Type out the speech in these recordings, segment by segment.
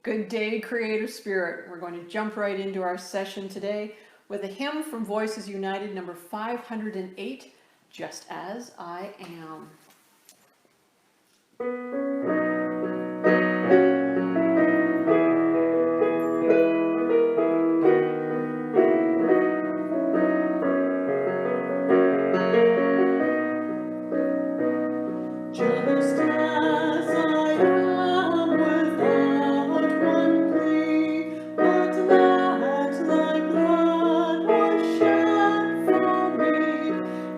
Good day, creative spirit. We're going to jump right into our session today with a hymn from Voices United, number 508, Just As I Am. Just as I am, without one plea, but that thy blood was shed for me,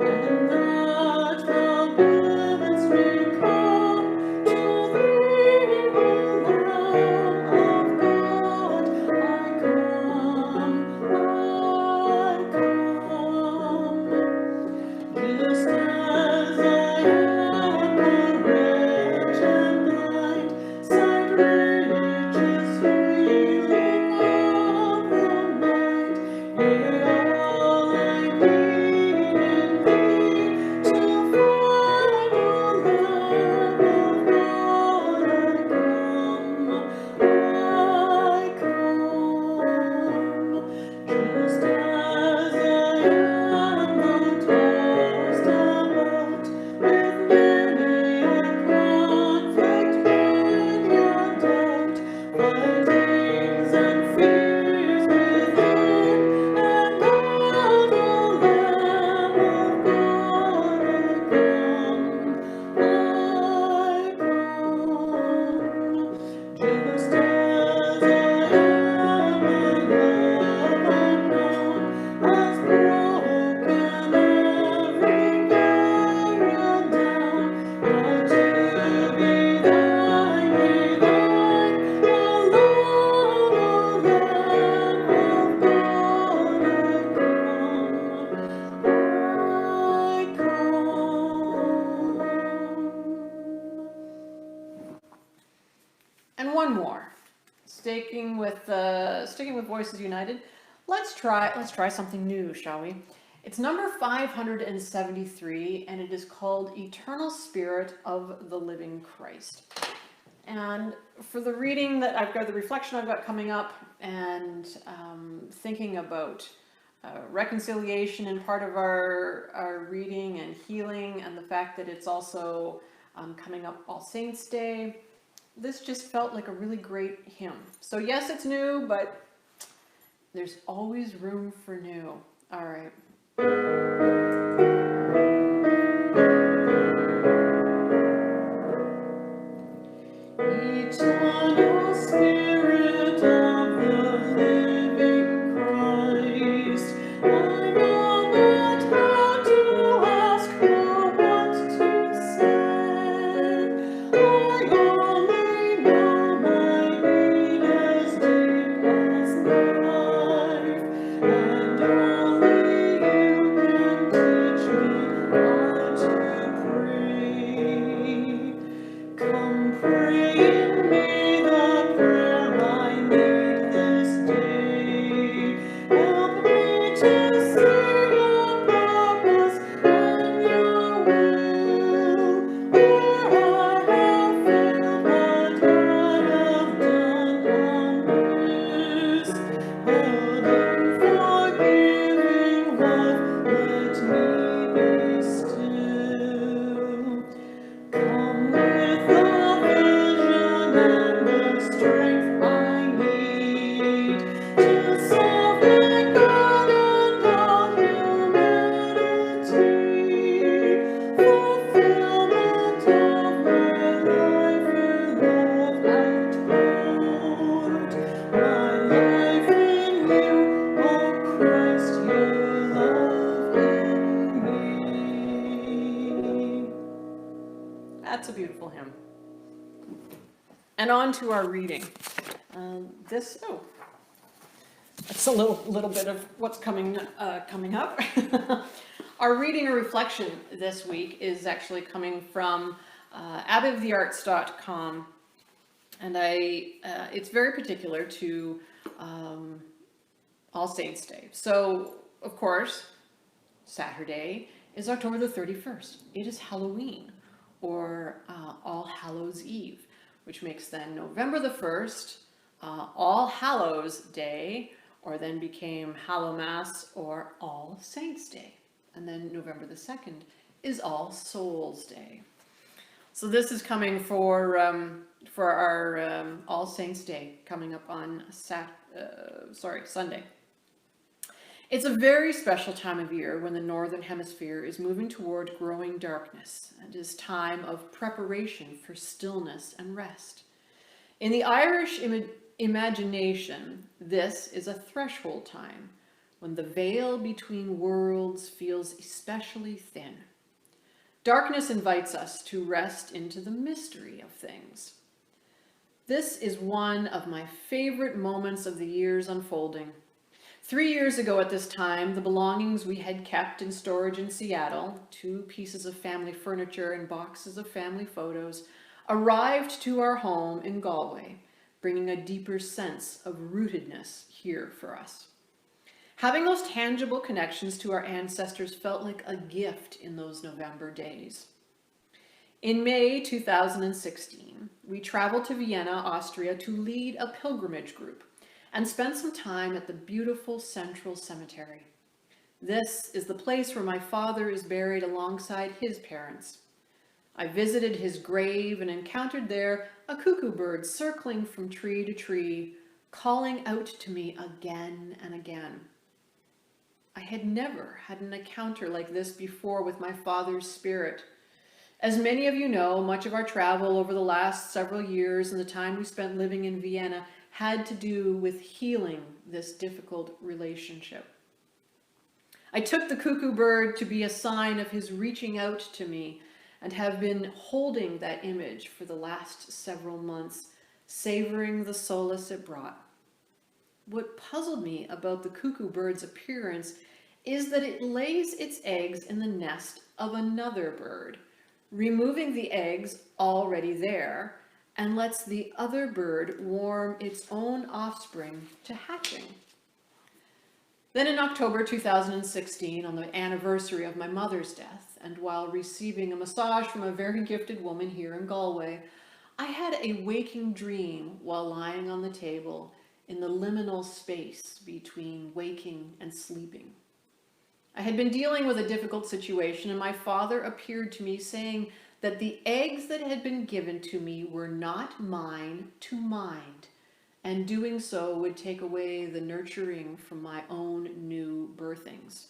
and that thou bidst me come to thee, O Lamb of God. I come, just as I am, rich and blind, sacrilegious, healing of the mind. Yea, all I need in thee to find, O Lamb of God, I come, just as I am, though tossed about with many a conflict, many a doubt, fightings and fears within and out, O Lamb of God, I come, just as I am, a love unknown has broken every barrier down. Now to be thine, be thine alone, O Lamb of God, I come. And one more. Sticking with Voices United, let's try something new, shall we? It's number 573, and it is called Eternal Spirit of the Living Christ. And for the reading that I've got, the reflection I've got coming up, and thinking about reconciliation in part of our reading, and healing, and the fact that it's also coming up All Saints Day, this just felt like a really great hymn. So yes, it's new, but there's always room for new. All right. Eternal Spirit of the living Christ, I know not how to ask nor what to say. I only know my need is deep as life, and only you can teach me how to pray. Come pray in me the prayer I need this day. Help me to see your purpose and your will. Where I have failed, what I have done amiss, held in forgiving love, let me be still. Come with the vision and the strength I need to solve my God and all humanity. Fulfillment of my life you love outpoured. My life in you, O Christ, you love in me. That's a beautiful hymn. And on to our reading. That's a little bit of what's coming up. Our reading or reflection this week is actually coming from abbeyofthearts.com, and it's very particular to All Saints Day. So, of course, Saturday is October the 31st. It is Halloween, or All Hallows Eve, which makes then November the 1st All Hallows Day, or then became Hallowmass or All Saints Day. And then November the 2nd is All Souls Day. So this is coming for our All Saints Day coming up on Sunday. It's a very special time of year when the Northern Hemisphere is moving toward growing darkness, and is time of preparation for stillness and rest. In the Irish imagination, this is a threshold time when the veil between worlds feels especially thin. Darkness invites us to rest into the mystery of things. This is one of my favorite moments of the year's unfolding. 3 years ago at this time, the belongings we had kept in storage in Seattle, 2 pieces of family furniture and boxes of family photos, arrived to our home in Galway, bringing a deeper sense of rootedness here for us. Having those tangible connections to our ancestors felt like a gift in those November days. In May 2016, we traveled to Vienna, Austria to lead a pilgrimage group and spent some time at the beautiful Central Cemetery. This is the place where my father is buried alongside his parents. I visited his grave and encountered there a cuckoo bird circling from tree to tree, calling out to me again and again. I had never had an encounter like this before with my father's spirit. As many of you know, much of our travel over the last several years and the time we spent living in Vienna had to do with healing this difficult relationship. I took the cuckoo bird to be a sign of his reaching out to me, and have been holding that image for the last several months, savoring the solace it brought. What puzzled me about the cuckoo bird's appearance is that it lays its eggs in the nest of another bird, removing the eggs already there, and lets the other bird warm its own offspring to hatching. Then in October 2016, on the anniversary of my mother's death, and while receiving a massage from a very gifted woman here in Galway, I had a waking dream while lying on the table in the liminal space between waking and sleeping. I had been dealing with a difficult situation, and my father appeared to me saying that the eggs that had been given to me were not mine to mind, and doing so would take away the nurturing from my own new birthings.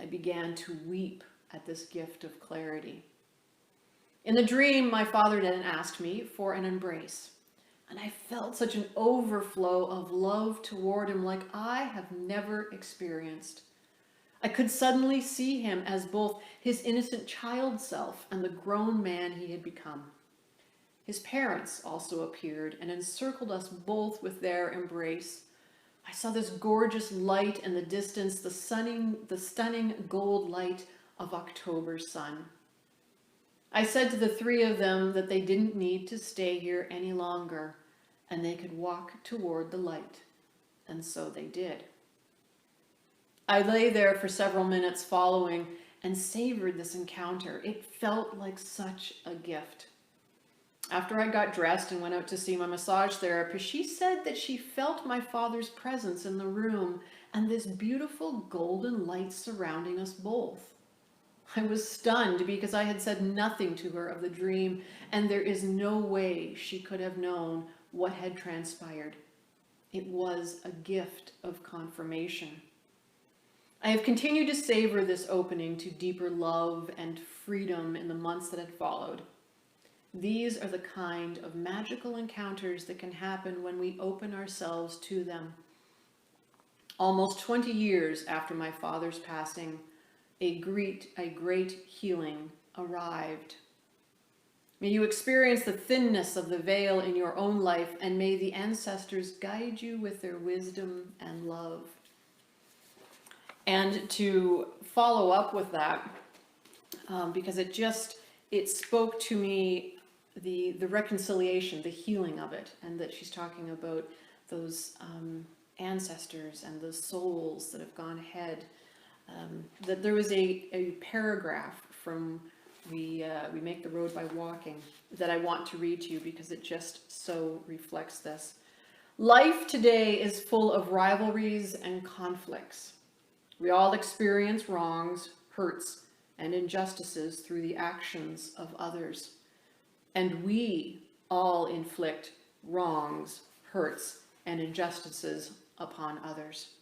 I began to weep at this gift of clarity. In the dream, my father then asked me for an embrace, and I felt such an overflow of love toward him like I have never experienced. I could suddenly see him as both his innocent child self and the grown man he had become. His parents also appeared and encircled us both with their embrace. I saw this gorgeous light in the distance, the stunning gold light of October's sun. I said to the 3 of them that they didn't need to stay here any longer, and they could walk toward the light, and so they did. I lay there for several minutes following and savored this encounter. It felt like such a gift. After I got dressed and went out to see my massage therapist, she said that she felt my father's presence in the room and this beautiful golden light surrounding us both. I was stunned because I had said nothing to her of the dream, and there is no way she could have known what had transpired. It was a gift of confirmation. I have continued to savor this opening to deeper love and freedom in the months that had followed. These are the kind of magical encounters that can happen when we open ourselves to them. Almost 20 years after my father's passing, a great healing arrived. May you experience the thinness of the veil in your own life, and may the ancestors guide you with their wisdom and love. And to follow up with that, because it spoke to me the reconciliation, the healing of it, and that she's talking about those ancestors and the souls that have gone ahead. That there was a paragraph from we Make the Road by Walking that I want to read to you because it just so reflects this. Life today is full of rivalries and conflicts. We all experience wrongs, hurts, and injustices through the actions of others. And we all inflict wrongs, hurts, and injustices upon others.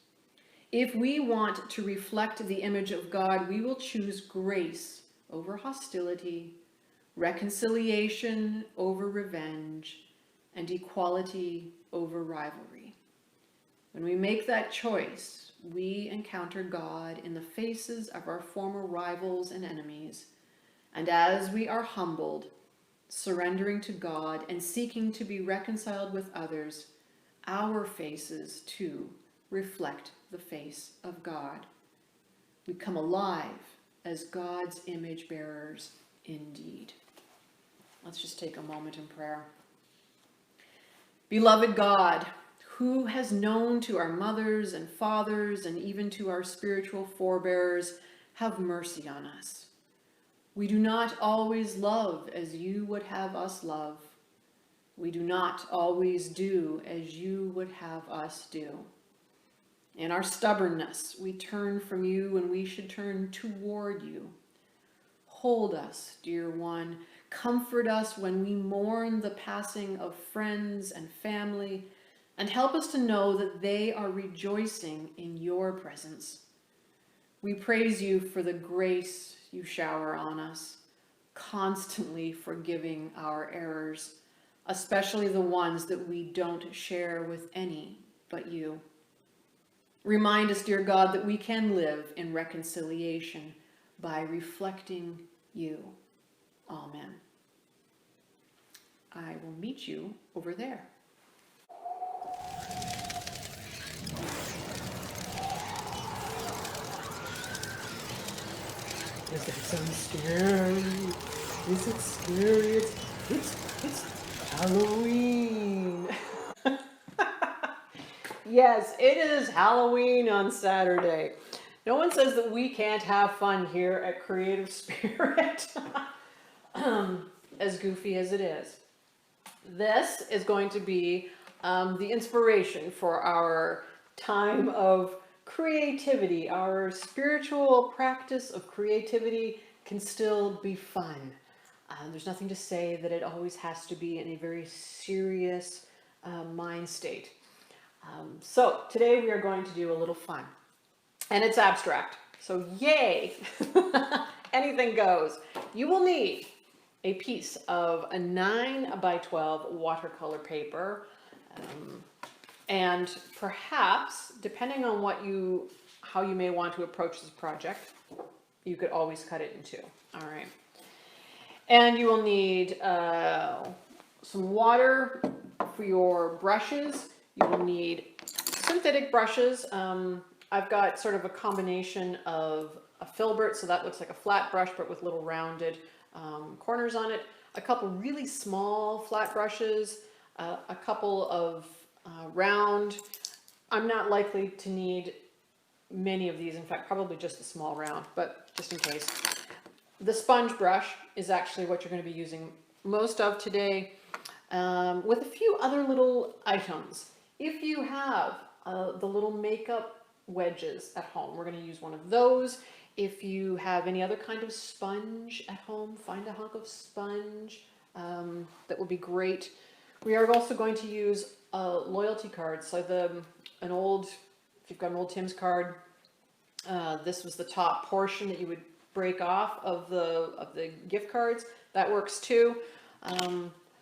If we want to reflect the image of God, we will choose grace over hostility, reconciliation over revenge, and equality over rivalry. When we make that choice, we encounter God in the faces of our former rivals and enemies. And as we are humbled, surrendering to God and seeking to be reconciled with others, our faces too reflect the face of God. We come alive as God's image bearers indeed. Let's just take a moment in prayer. Beloved God, who has known to our mothers and fathers and even to our spiritual forebears, have mercy on us. We do not always love as you would have us love. We do not always do as you would have us do. In our stubbornness, we turn from you when we should turn toward you. Hold us, dear one. Comfort us when we mourn the passing of friends and family, and help us to know that they are rejoicing in your presence. We praise you for the grace you shower on us, constantly forgiving our errors, especially the ones that we don't share with any but you. Remind us, dear God, that we can live in reconciliation by reflecting you. Amen. I will meet you over there. Does that sound scary? Is it scary? It's Halloween. Yes, it is Halloween on Saturday. No one says that we can't have fun here at Creative Spirit, as goofy as it is. This is going to be the inspiration for our time of creativity. Our spiritual practice of creativity can still be fun. There's nothing to say that it always has to be in a very serious mind state. So today we are going to do a little fun, and it's abstract. So yay, anything goes. You will need a piece of a 9x12 watercolor paper, and perhaps, depending on how you may want to approach this project, you could always cut it in two. All right. And you will need some water for your brushes. You will need synthetic brushes. I've got sort of a combination of a filbert, so that looks like a flat brush, but with little rounded corners on it. A couple really small flat brushes, a couple of round. I'm not likely to need many of these, in fact, probably just a small round, but just in case. The sponge brush is actually what you're going to be using most of today, with a few other little items. If you have the little makeup wedges at home, we're going to use one of those. If you have any other kind of sponge at home, find a hunk of sponge. That will be great. We are also going to use loyalty cards. So if you've got an old Tim's card, this was the top portion that you would break off of the gift cards. That works too.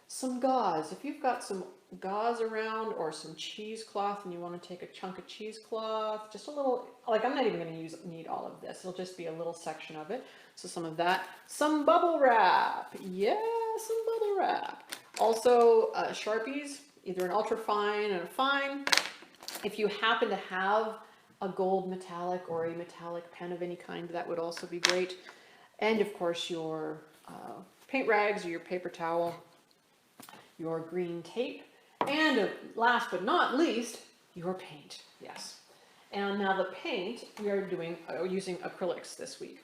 Some gauze. If you've got some gauze around, or some cheesecloth and you want to take a chunk of cheesecloth, just a little, like I'm not even going to need all of this. It'll just be a little section of it. So some of that. Some bubble wrap. Yeah, some bubble wrap. Also Sharpies, either an ultra fine and a fine. If you happen to have a gold metallic or a metallic pen of any kind, that would also be great. And of course your paint rags or your paper towel, your green tape, and last but not least, your paint. Yes. And now the paint, we are using acrylics this week.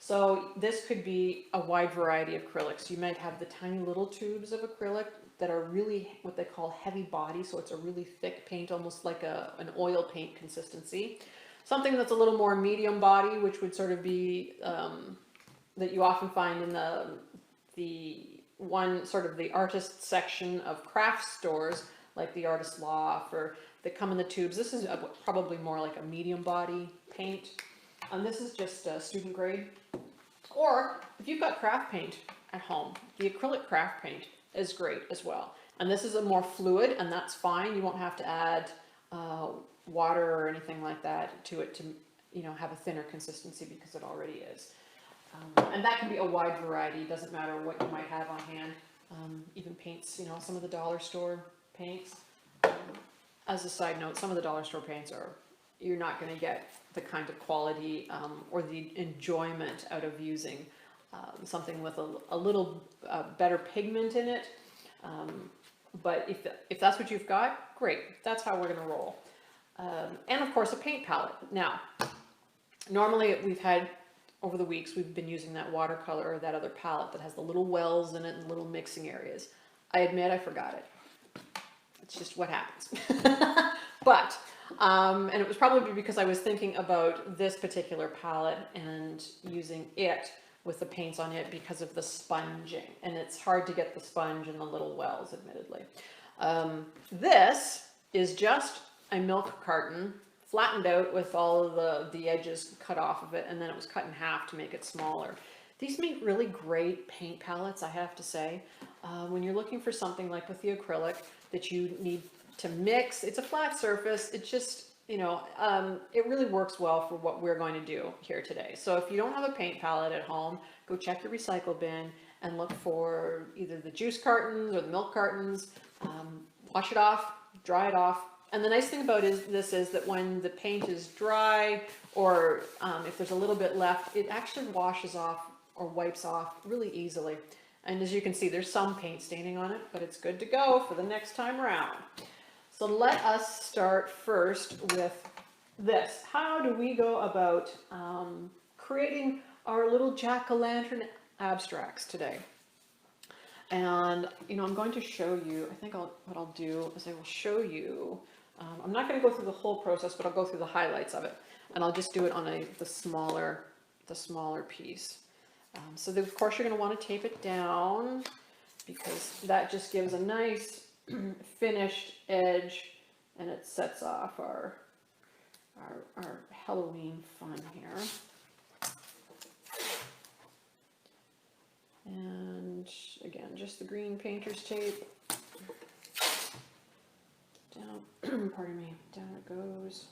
So this could be a wide variety of acrylics. You might have the tiny little tubes of acrylic that are really what they call heavy body, so it's a really thick paint, almost like an oil paint consistency. Something that's a little more medium body, which would sort of be that you often find in the one sort of the artist section of craft stores, like the Artist Loft, or that come in the tubes. This is probably more like a medium body paint, and this is just student grade. Or if you've got craft paint at home, the acrylic craft paint is great as well. And this is a more fluid, and that's fine. You won't have to add water or anything like that to it to, you know, have a thinner consistency, because it already is. And that can be a wide variety. Doesn't matter what you might have on hand. Even paints, you know, some of the dollar store paints. As a side note, some of the dollar store paints you're not going to get the kind of quality or the enjoyment out of using something with a little better pigment in it. But if that's what you've got, great. That's how we're going to roll. And of course, a paint palette. Now, normally over the weeks, we've been using that watercolor or that other palette that has the little wells in it and little mixing areas. I admit I forgot it. It's just what happens. But, and it was probably because I was thinking about this particular palette and using it with the paints on it because of the sponging. And it's hard to get the sponge in the little wells, admittedly. This is just a milk carton flattened out with all of the edges cut off of it, and then it was cut in half to make it smaller. These make really great paint palettes, I have to say. When you're looking for something like with the acrylic that you need to mix, it's a flat surface, it just, you know, it really works well for what we're going to do here today. So if you don't have a paint palette at home, go check your recycle bin and look for either the juice cartons or the milk cartons, wash it off, dry it off. And the nice thing about this is that when the paint is dry, or if there's a little bit left, it actually washes off or wipes off really easily. And as you can see, there's some paint staining on it, but it's good to go for the next time around. So let us start first with this. How do we go about creating our little jack-o'-lantern abstracts today? And, you know, I'm going to show you, I think what I'll do is I will show you, I'm not going to go through the whole process, but I'll go through the highlights of it. And I'll just do it on the smaller piece. So of course you're going to want to tape it down, because that just gives a nice finished edge, and it sets off our Halloween fun here. And again, just the green painter's tape. Down, pardon me, down it goes.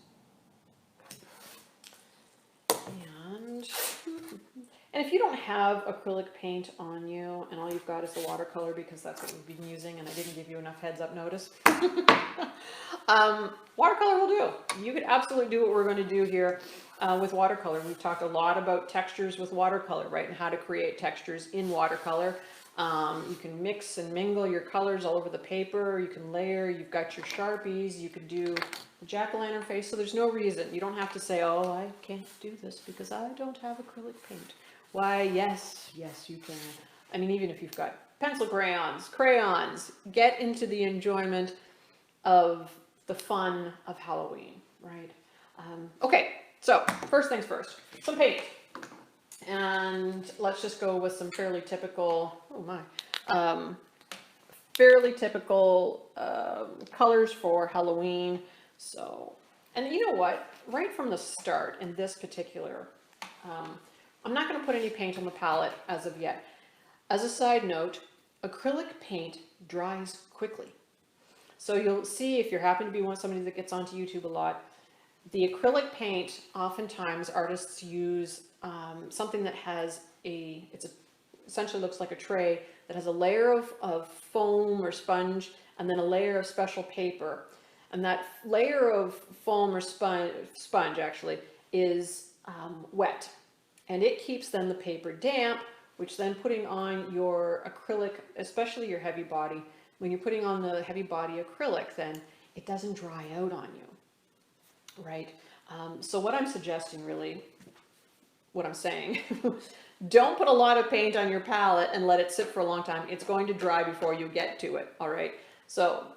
And if you don't have acrylic paint on you and all you've got is the watercolor, because that's what we've been using and I didn't give you enough heads up notice, watercolor will do. You could absolutely do what we're going to do here with watercolor. We've talked a lot about textures with watercolor, right, and how to create textures in watercolor. You can mix and mingle your colors all over the paper. You can layer. You've got your Sharpies. You could do a jack-o'-lantern face. So there's no reason. You don't have to say, oh, I can't do this because I don't have acrylic paint. Why, yes, you can. I mean, even if you've got pencil crayons, get into the enjoyment of the fun of Halloween, right? Okay, so first things first, some paint. And let's just go with some fairly typical, fairly typical colors for Halloween. So, and you know what? Right from the start in this particular, I'm not going to put any paint on the palette as of yet. As a side note, acrylic paint dries quickly. So you'll see, if you happen to be somebody that gets onto YouTube a lot, the acrylic paint, oftentimes artists use something that has essentially looks like a tray that has a layer of foam or sponge and then a layer of special paper. And that layer of foam or sponge actually is wet. And it keeps then the paper damp, which then putting on your acrylic, especially your heavy body, when you're putting on the heavy body acrylic, then it doesn't dry out on you, right? So what I'm suggesting really what I'm saying. Don't put a lot of paint on your palette and let it sit for a long time. It's going to dry before you get to it, all right? So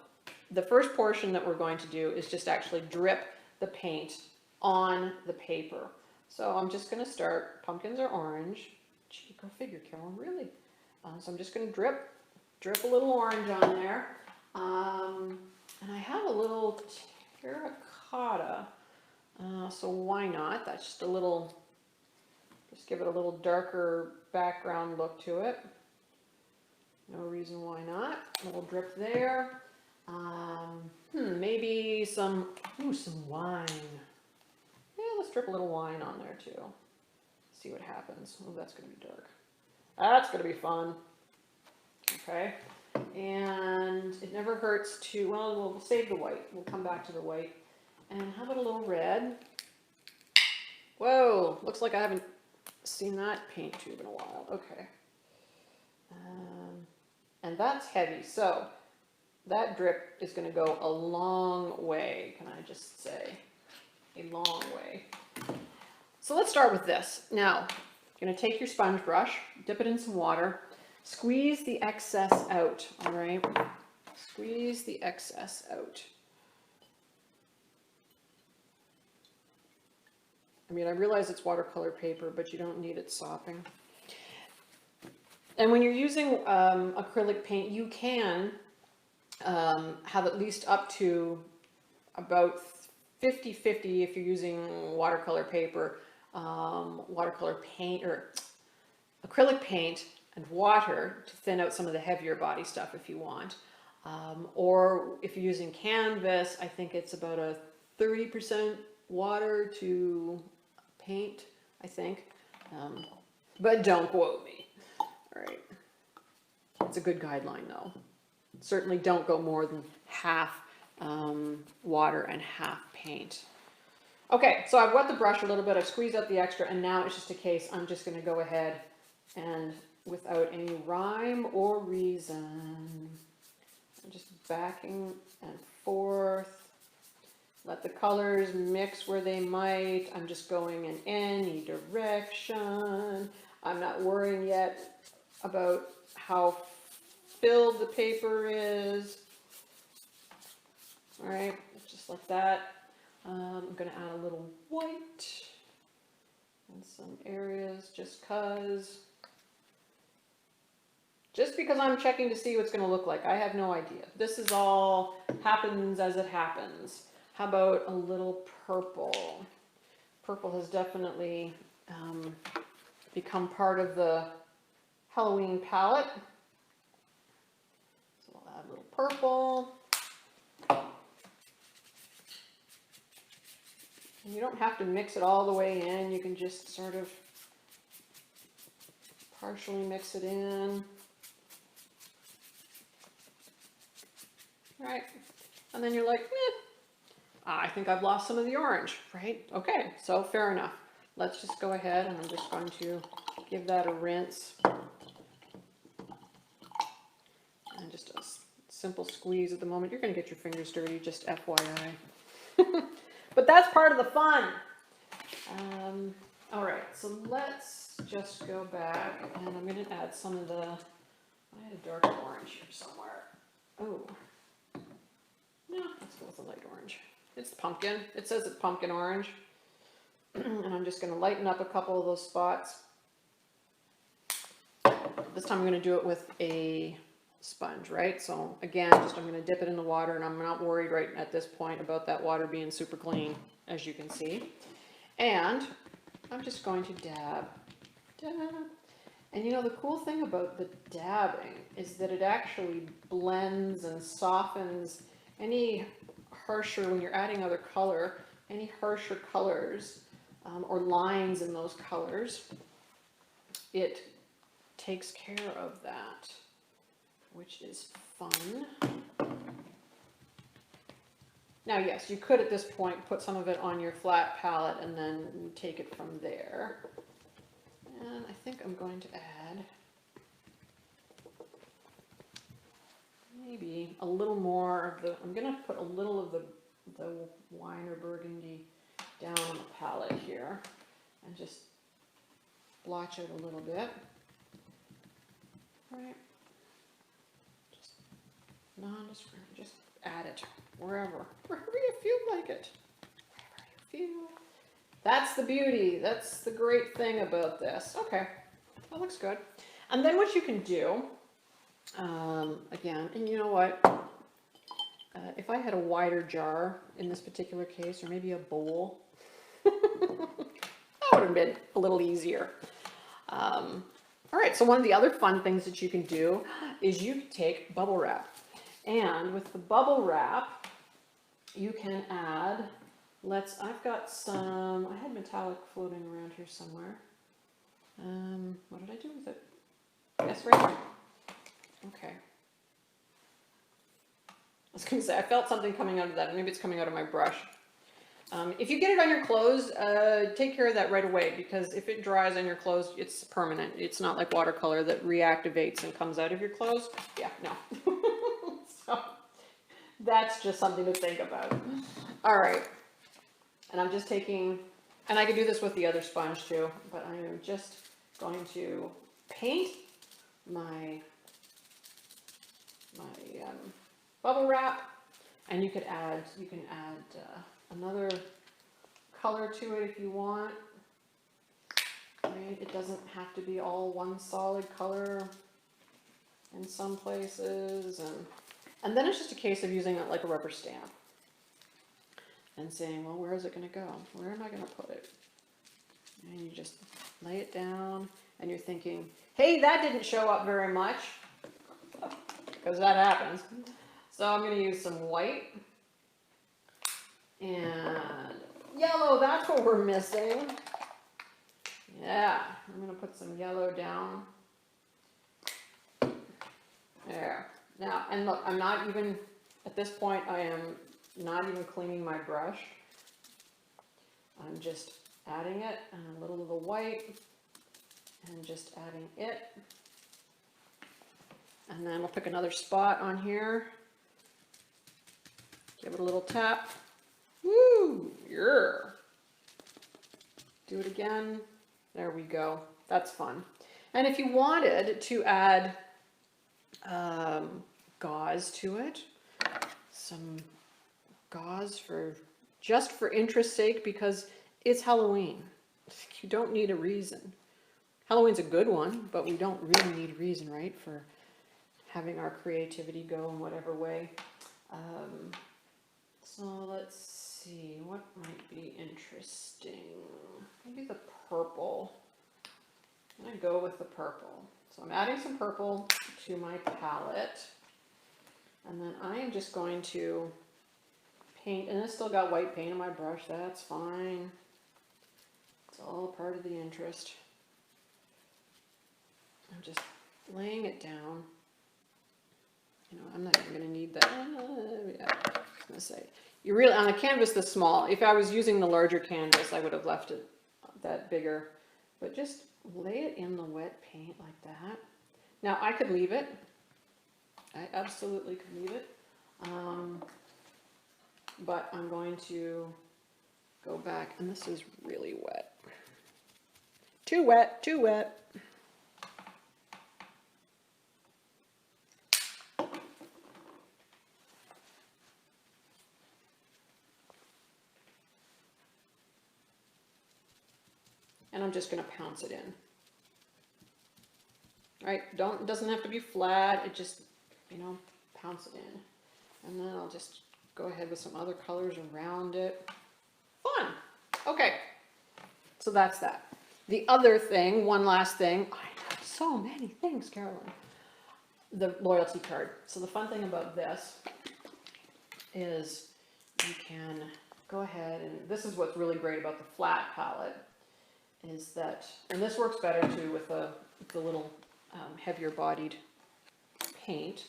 the first portion that we're going to do is just actually drip the paint on the paper. So I'm just gonna start, pumpkins are orange. Gee, go figure, Carolyn, really? So I'm just gonna drip a little orange on there. And I have a little terracotta, so why not? That's just a little, just give it a little darker background look to it. No reason why not. A little drip there. Maybe some wine. Yeah, let's drip a little wine on there too. See what happens. Oh, that's gonna be dark. That's gonna be fun. Okay. And it never hurts to, well, we'll save the white. We'll come back to the white. And how about a little red? Whoa, looks like I haven't seen that paint tube in a while. Okay. And that's heavy, so that drip is going to go a long way, can I just say? A long way. So let's start with this. Now, you're going to take your sponge brush, dip it in some water, squeeze the excess out, all right? Squeeze the excess out. I mean, I realize it's watercolor paper, but you don't need it sopping. And when you're using acrylic paint, you can have at least up to about 50-50 if you're using watercolor paper, watercolor paint, or acrylic paint and water to thin out some of the heavier body stuff if you want. Or if you're using canvas, I think it's about a 30% water to paint, I think. But don't quote me. All right. It's a good guideline though. Certainly don't go more than half water and half paint. Okay, so I've wet the brush a little bit, I've squeezed out the extra, and now it's just a case, I'm just gonna go ahead and without any rhyme or reason, I'm just backing and forth. Let the colors mix where they might. I'm just going in any direction. I'm not worrying yet about how filled the paper is. All right, just like that. I'm gonna add a little white in some areas just because I'm checking to see what it's gonna look like. I have no idea. This is all happens as it happens. How about a little purple? Purple has definitely become part of the Halloween palette. So we'll add a little purple. And you don't have to mix it all the way in. You can just sort of partially mix it in. All right. And then you're like, I think I've lost some of the orange, right? Okay, so fair enough. Let's just go ahead and I'm just going to give that a rinse. And just a simple squeeze at the moment. You're going to get your fingers dirty, just FYI. But that's part of the fun. All right, so let's just go back and I'm going to add some of the, I had a dark orange here somewhere. Oh, no, let's go with the light orange. It's pumpkin. It says it's pumpkin orange. And I'm just going to lighten up a couple of those spots. This time I'm going to do it with a sponge, right? So again, just I'm going to dip it in the water, and I'm not worried right at this point about that water being super clean, as you can see. And I'm just going to dab. And you know, the cool thing about the dabbing is that it actually blends and softens any harsher, when you're adding other color, any harsher colors or lines in those colors, it takes care of that, which is fun. Now, yes, you could at this point put some of it on your flat palette and then take it from there. And I think I'm going to add maybe a little more of the, I'm going to put a little of the wine or burgundy down on the palette here and just blotch out a little bit. Right. Just nondescript, just add it wherever you feel like it. Wherever you feel. That's the beauty. That's the great thing about this. Okay, that looks good. And then what you can do, again, and you know what? If I had a wider jar in this particular case, or maybe a bowl, that would have been a little easier. All right, so one of the other fun things that you can do is you can take bubble wrap. And with the bubble wrap, you can add, I've got some, I had metallic floating around here somewhere. What did I do with it? Yes, right here. Okay. I was going to say, I felt something coming out of that. Maybe it's coming out of my brush. If you get it on your clothes, take care of that right away, because if it dries on your clothes, it's permanent. It's not like watercolor that reactivates and comes out of your clothes. Yeah, no. So that's just something to think about. All right. And I'm just taking, and I could do this with the other sponge too, but I am just going to paint my bubble wrap, and you can add another color to it if you want. Right? It doesn't have to be all one solid color in some places, and then it's just a case of using it like a rubber stamp and saying, well, where is it going to go? Where am I going to put it? And you just lay it down, and you're thinking, hey, that didn't show up very much, because that happens. So I'm going to use some white and yellow. That's what we're missing. Yeah, I'm going to put some yellow down. There. Now, and look, I'm not even, at this point, I am not even cleaning my brush. I'm just adding it, and a little of the white, and just adding it. And then we'll pick another spot on here. Give it a little tap. Woo! Yeah. Do it again. There we go. That's fun. And if you wanted to add gauze to it, some gauze just for interest's sake, because it's Halloween. You don't need a reason. Halloween's a good one, but we don't really need a reason, right, for having our creativity go in whatever way. So let's see, what might be interesting? Maybe the purple. I'm gonna go with the purple. So I'm adding some purple to my palette, and then I am just going to paint, and I still got white paint on my brush, that's fine. It's all part of the interest. I'm just laying it down. You know, I'm not even going to need that. Yeah, I was going to say, you really, on a canvas this small, if I was using the larger canvas, I would have left it that bigger. But just lay it in the wet paint like that. Now, I could leave it. I absolutely could leave it. But I'm going to go back, and this is really wet. Too wet, too wet. And I'm just going to pounce it in. Right? It doesn't have to be flat. It just, you know, pounce it in. And then I'll just go ahead with some other colors around it. Fun. Okay. So that's that. The other thing, one last thing. I know so many things, Carolyn. The loyalty card. So the fun thing about this is you can go ahead, and this is what's really great about the flat palette, is that, and this works better too with the little heavier bodied paint.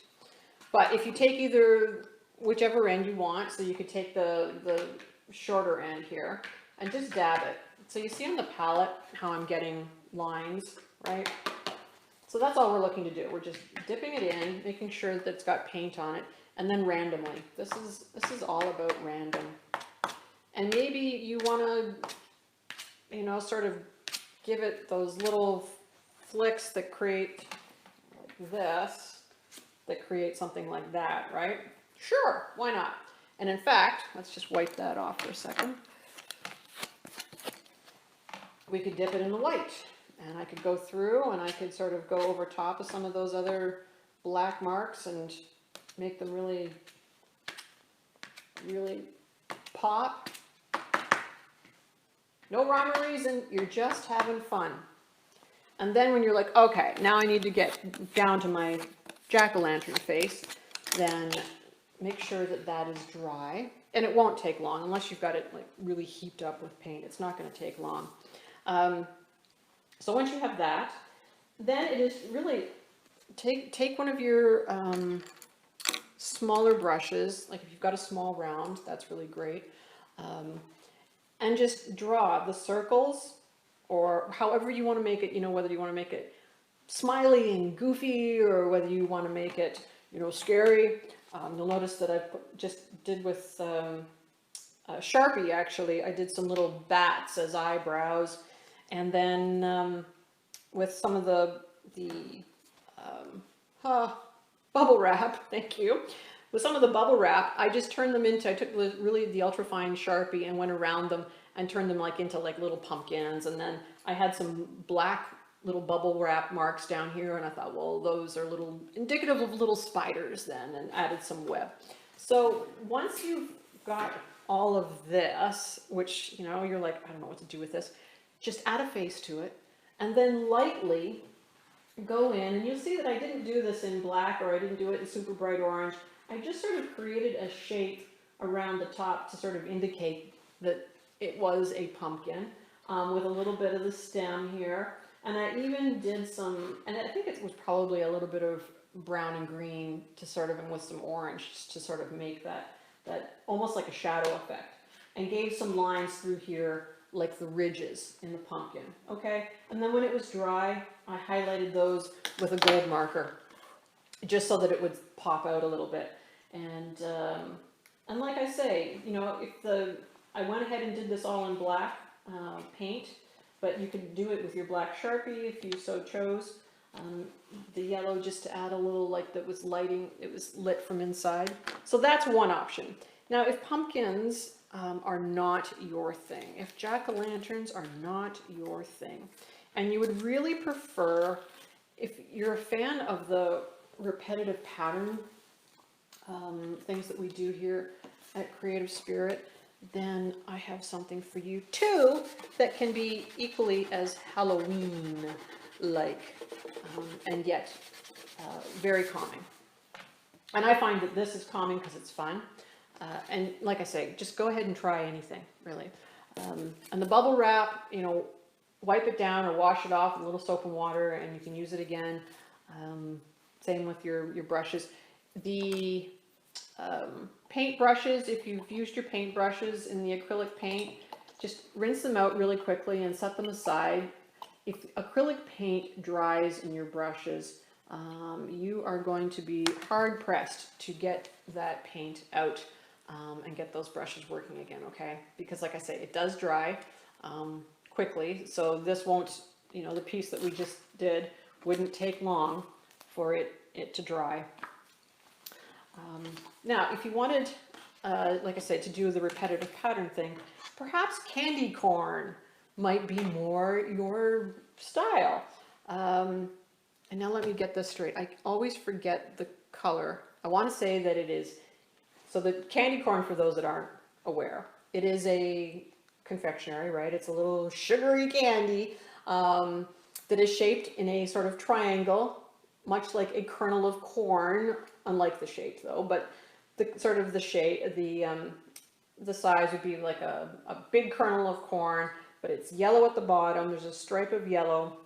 But if you take either, whichever end you want, so you could take the shorter end here and just dab it. So you see on the palette how I'm getting lines, right? So that's all we're looking to do. We're just dipping it in, making sure that it's got paint on it, and then randomly. This is all about random. And maybe you want to, you know, sort of give it those little flicks that create this, that create something like that, right? Sure, why not? And in fact, let's just wipe that off for a second. We could dip it in the white, and I could go through and I could sort of go over top of some of those other black marks and make them really, really pop. No rhyme or reason, you're just having fun. And then when you're like, okay, now I need to get down to my jack-o'-lantern face, then make sure that that is dry. And it won't take long, unless you've got it like really heaped up with paint. It's not going to take long. So once you have that, then it is really, take one of your smaller brushes, like if you've got a small round, that's really great, and just draw the circles, or however you want to make it, you know, whether you want to make it smiley and goofy, or whether you want to make it, you know, scary. You'll notice that I just did with Sharpie, actually, I did some little bats as eyebrows, and then with some of the bubble wrap, thank you. With some of the bubble wrap, I just turned them into, I took really the ultrafine Sharpie and went around them and turned them like into like little pumpkins. And then I had some black little bubble wrap marks down here, and I thought, well, those are little indicative of little spiders then, and added some web. So once you've got all of this, which, you know, you're like, I don't know what to do with this, just add a face to it, and then lightly go in, and you'll see that I didn't do this in black, or I didn't do it in super bright orange. I just sort of created a shape around the top to sort of indicate that it was a pumpkin, with a little bit of the stem here. And I even did some, and I think it was probably a little bit of brown and green to sort of, and with some orange, just to sort of make that almost like a shadow effect. And gave some lines through here, like the ridges in the pumpkin, okay? And then when it was dry, I highlighted those with a gold marker, just so that it would pop out a little bit. And like I say, you know, I went ahead and did this all in black paint, but you could do it with your black Sharpie if you so chose. The yellow just to add a little, like that was lighting, it was lit from inside. So that's one option. Now, if pumpkins are not your thing, if jack-o'-lanterns are not your thing, and you would really prefer, if you're a fan of the repetitive pattern things that we do here at Creative Spirit, then I have something for you too that can be equally as Halloween-like, and yet very calming. And I find that this is calming because it's fun. And like I say, just go ahead and try anything, really. And the bubble wrap, you know, wipe it down or wash it off with a little soap and water, and you can use it again. Same with your brushes. The paint brushes, if you've used your paint brushes in the acrylic paint, just rinse them out really quickly and set them aside. If acrylic paint dries in your brushes, you are going to be hard pressed to get that paint out and get those brushes working again, okay? Because like I say, it does dry quickly, so this won't, you know, the piece that we just did wouldn't take long for it to dry. Now, if you wanted, like I said, to do the repetitive pattern thing, perhaps candy corn might be more your style. And now let me get this straight. I always forget the color. I want to say that it is, so the candy corn, for those that aren't aware, it is a confectionery, right? It's a little sugary candy that is shaped in a sort of triangle, much like a kernel of corn, unlike the shape though, but the sort of the shape, the size would be like a big kernel of corn, but it's yellow at the bottom. There's a stripe of yellow,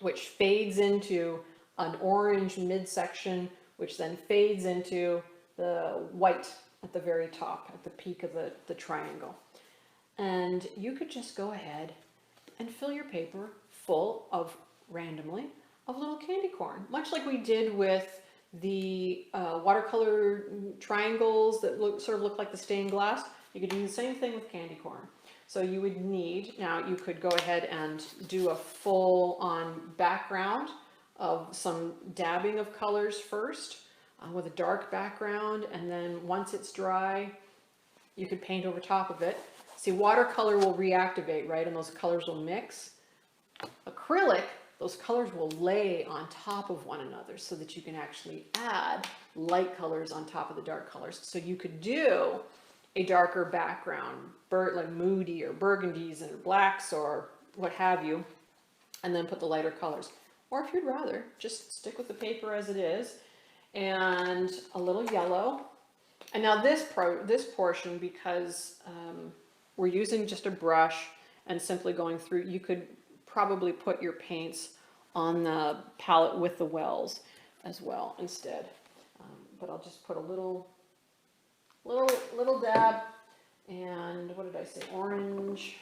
which fades into an orange midsection, which then fades into the white at the very top, at the peak of the triangle. And you could just go ahead and fill your paper full of, randomly, of little candy corn, much like we did with the watercolor triangles that sort of look like the stained glass. You could do the same thing with candy corn. So you would need, now you could go ahead and do a full on background of some dabbing of colors first with a dark background, and then once it's dry, you could paint over top of it. See, watercolor will reactivate, right? And those colors will mix. Acrylic, those colors will lay on top of one another so that you can actually add light colors on top of the dark colors. So you could do a darker background, like moody or burgundies or blacks or what have you, and then put the lighter colors. Or if you'd rather, just stick with the paper as it is and a little yellow. And now this portion, because we're using just a brush and simply going through, you could probably put your paints on the palette with the wells as well instead. But I'll just put a little dab, and what did I say, orange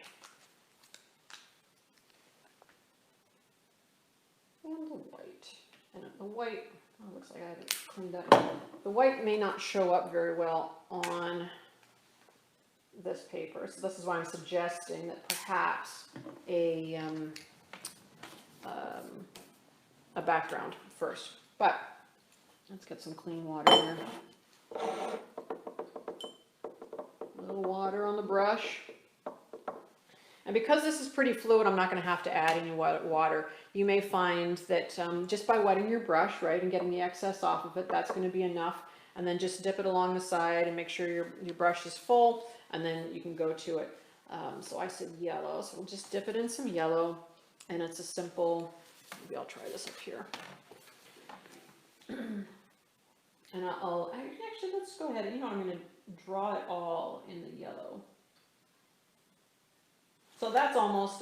and the white. And the white, oh, looks like I haven't cleaned up. The white may not show up very well on this paper, so this is why I'm suggesting that perhaps a background first. But let's get some clean water here. A little water on the brush. And because this is pretty fluid, I'm not going to have to add any water. You may find that just by wetting your brush, right, and getting the excess off of it, that's going to be enough. And then just dip it along the side and make sure your brush is full, and then you can go to it. So I said yellow, so we'll just dip it in some yellow, and it's a simple, maybe I'll try this up here. And actually, let's go ahead, you know, I'm going to draw it all in the yellow. So that's almost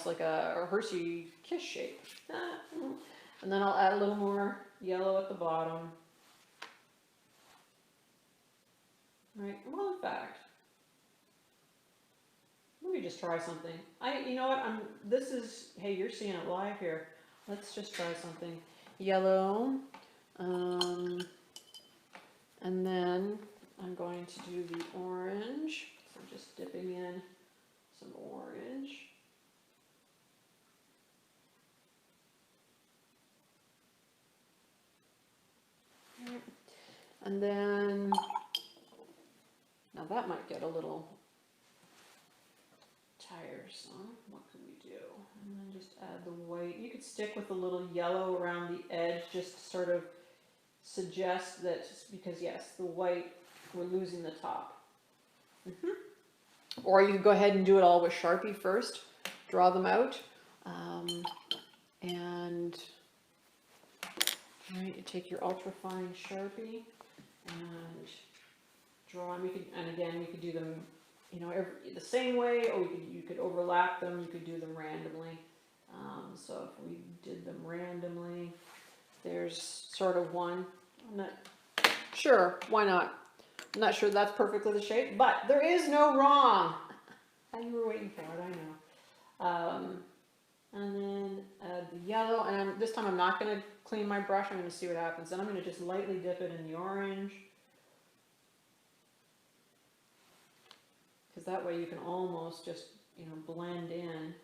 like a Hershey kiss shape. And then I'll add a little more yellow at the bottom. Right, well, in fact, let me just try something. You know what, hey, you're seeing it live here. Let's just try something. Yellow, and then I'm going to do the orange. So I'm just dipping in some orange. And then, now that might get a little tiresome. What could we do? And then just add the white. You could stick with a little yellow around the edge, just to sort of suggest that, because yes, the white, we're losing the top. Or you could go ahead and do it all with Sharpie first, draw them out, and right, you take your ultrafine Sharpie and draw them. And again, you could do them, you know, the same way, or you could overlap them. You could do them randomly. So if we did them randomly, there's sort of one. I'm not sure. Why not? I'm not sure that's perfectly the shape, but there is no wrong. You were waiting for it, I know. And then add the yellow, and this time I'm not going to clean my brush. I'm going to see what happens. Then I'm going to just lightly dip it in the orange, because that way you can almost just, you know, blend in.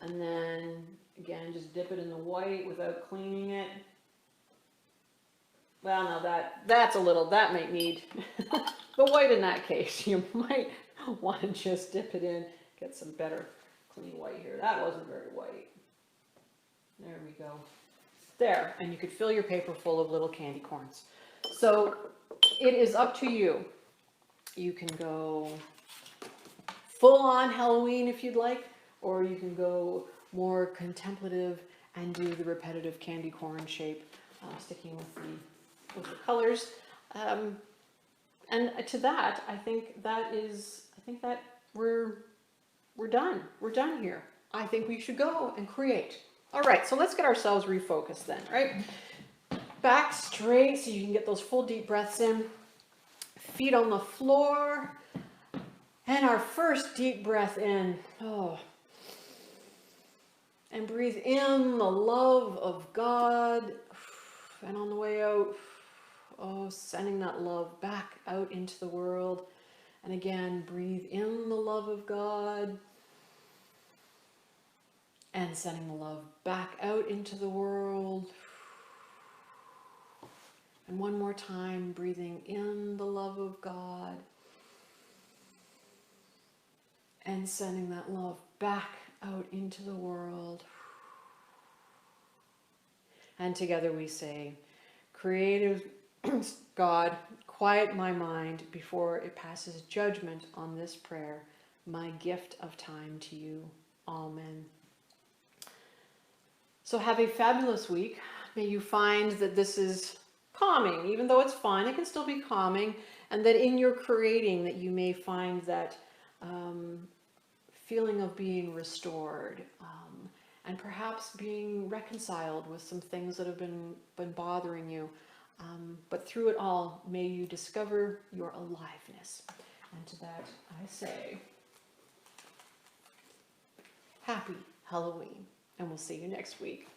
And then again, just dip it in the white without cleaning it. Well, no, that might need the white in that case. You might want to just dip it in, get some better clean white here. That wasn't very white. There we go. There, and you could fill your paper full of little candy corns. So it is up to you. You can go full on Halloween if you'd like, or you can go more contemplative and do the repetitive candy corn shape, sticking with the colors. And to that, I think that we're done. We're done here. I think we should go and create. All right, so let's get ourselves refocused then, right? Back straight so you can get those full deep breaths in. Feet on the floor. And our first deep breath in. Oh. And breathe in the love of God. And on the way out, oh, sending that love back out into the world. And again, breathe in the love of God and sending the love back out into the world. And one more time, breathing in the love of God and sending that love back out into the world. And together we say, Creative God, quiet my mind before it passes judgment on this prayer, my gift of time to you. Amen. So have a fabulous week. May you find that this is calming, even though it's fun, it can still be calming, and that in your creating that you may find that feeling of being restored, and perhaps being reconciled with some things that have been bothering you. But through it all, may you discover your aliveness. And to that I say, happy Halloween, and we'll see you next week.